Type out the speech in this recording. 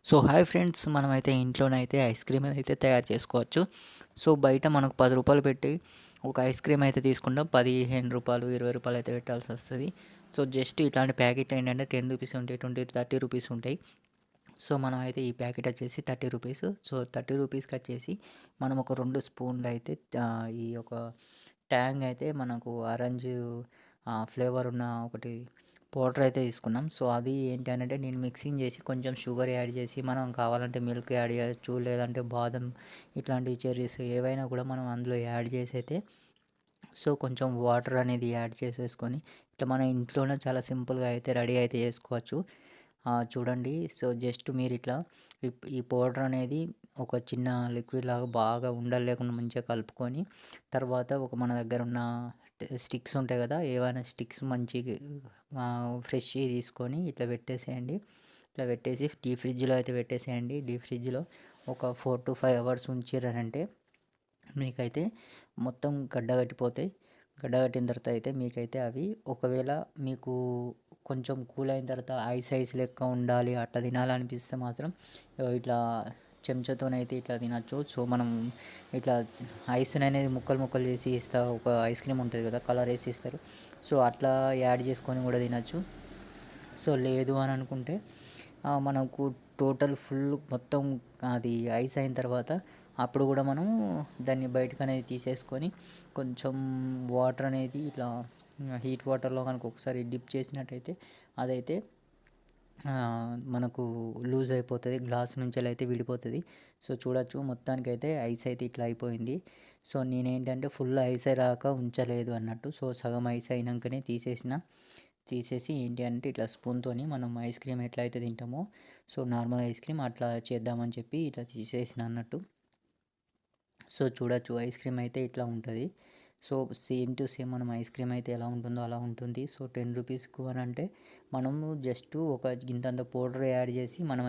So hi friends, మనమైతే ఇంట్లోనైతే ice cream అయితే తయారు చేసుకోవచ్చు. సో బయట మనకు 10 రూపాయలు పెట్టి ఒక ఐస్ క్రీమ్ అయితే తీసుకుంటాం. 15 రూపాయలు 20 రూపాయలు అయితే పెట్టాల్సి వస్తుంది. సో జస్ట్ ఇట్లాంటి ప్యాకెట్ ఏంటంటే 10 రూపీస్ ఉంటాయి, 30 రూపీస్ ఉంటాయి. సో మనం అయితే ఈ ప్యాకెట్ వచ్చేసి 30 రూపీస్. సో 30 రూపీస్కి వచ్చేసి మనం ఒక 2 స్పూన్లు అయితే ఈ ఒక ట్యాంగ్ అయితే మనకు ఆరెంజ్ ఫ్లేవర్ ఉన్న ఒకటి పౌడర్ అయితే తీసుకున్నాం. సో అది ఏంటి అంటే నేను మిక్సింగ్ చేసి కొంచెం షుగర్ యాడ్ చేసి మనం కావాలంటే మిల్క్ యాడ్ చేయొచ్చు, లేదంటే బాదం ఇట్లాంటి చెర్రీస్ ఏవైనా కూడా మనం అందులో యాడ్ చేసి అయితే సో కొంచెం వాటర్ అనేది యాడ్ చేసేసుకొని ఇట్లా మన ఇంట్లోనే చాలా సింపుల్గా అయితే రెడీ అయితే చేసుకోవచ్చు. చూడండి. సో జస్ట్ మీరు ఇట్లా ఈ పౌడర్ అనేది ఒక చిన్న లిక్విడ్ లాగా బాగా ఉండలు లేకుండా మంచిగా కలుపుకొని తర్వాత ఒక మన దగ్గర ఉన్న స్టిక్స్ ఉంటాయి కదా, ఏవైనా స్టిక్స్ మంచి ఫ్రెష్‌వి తీసుకొని ఇట్లా పెట్టేసేయండి. ఇట్లా పెట్టేసి డీప్ ఫ్రిడ్జ్‌లో అయితే పెట్టేసేయండి. డీప్ ఫ్రిడ్జ్‌లో ఒక 4-5 అవర్స్ ఉంచిర్రనంటే మీకైతే మొత్తం గడ్డగట్టిపోతాయి. గడ్డగట్టిన తర్వాత అయితే మీకైతే అవి ఒకవేళ మీకు కొంచెం కూల్ అయిన తర్వాత ఐస్ లెక్క ఉండాలి అట్లా తినాలనిపిస్తే మాత్రం ఇట్లా చెంచాతోనైతే ఇట్లా తినచ్చు. సో మనం ఇట్లా ఐస్‌ని అనేది ముక్కలు ముక్కలు చేసి ఇస్తా ఒక ఐస్ క్రీమ్ ఉంటుంది కదా, కలర్ వేసి ఇస్తారు. సో అట్లా యాడ్ చేసుకొని కూడా తినచ్చు. సో లేదు అని అనుకుంటే మనకు టోటల్ ఫుల్ మొత్తం అది ఐస్ అయిన తర్వాత అప్పుడు కూడా మనం దాన్ని బయటకు అనేది తీసేసుకొని కొంచెం వాటర్ అనేది ఇట్లా హీట్ వాటర్లో కనుక ఒకసారి డిప్ చేసినట్టయితే అదైతే మనకు లూజ్ అయిపోతుంది, గ్లాస్ నుంచి అయితే విడిపోతుంది. సో చూడొచ్చు మొత్తానికైతే ఐస్ అయితే ఇట్లా అయిపోయింది. సో నేనేంటంటే ఫుల్ ఐస్ రాక ఉంచలేదు అన్నట్టు. సో సగం ఐస్ అయినాకనే తీసేసి ఏంటి అంటే ఇట్లా స్పూన్తోని మనం ఐస్ క్రీమ్ ఎట్లా అయితే తింటామో సో నార్మల్ ఐస్ క్రీమ్ అట్లా చేద్దామని చెప్పి ఇట్లా తీసేసిన అన్నట్టు. సో చూడొచ్చు ఐస్ క్రీమ్ అయితే ఇట్లా ఉంటుంది. సో సేమ్ టు సేమ్ మనం ఐస్ క్రీమ్ అయితే ఎలా ఉంటుందో అలా ఉంటుంది. సో 10 రూపీస్కు అని అంటే మనము జస్ట్ ఒక గింతంత పౌడర్ యాడ్ చేసి మనం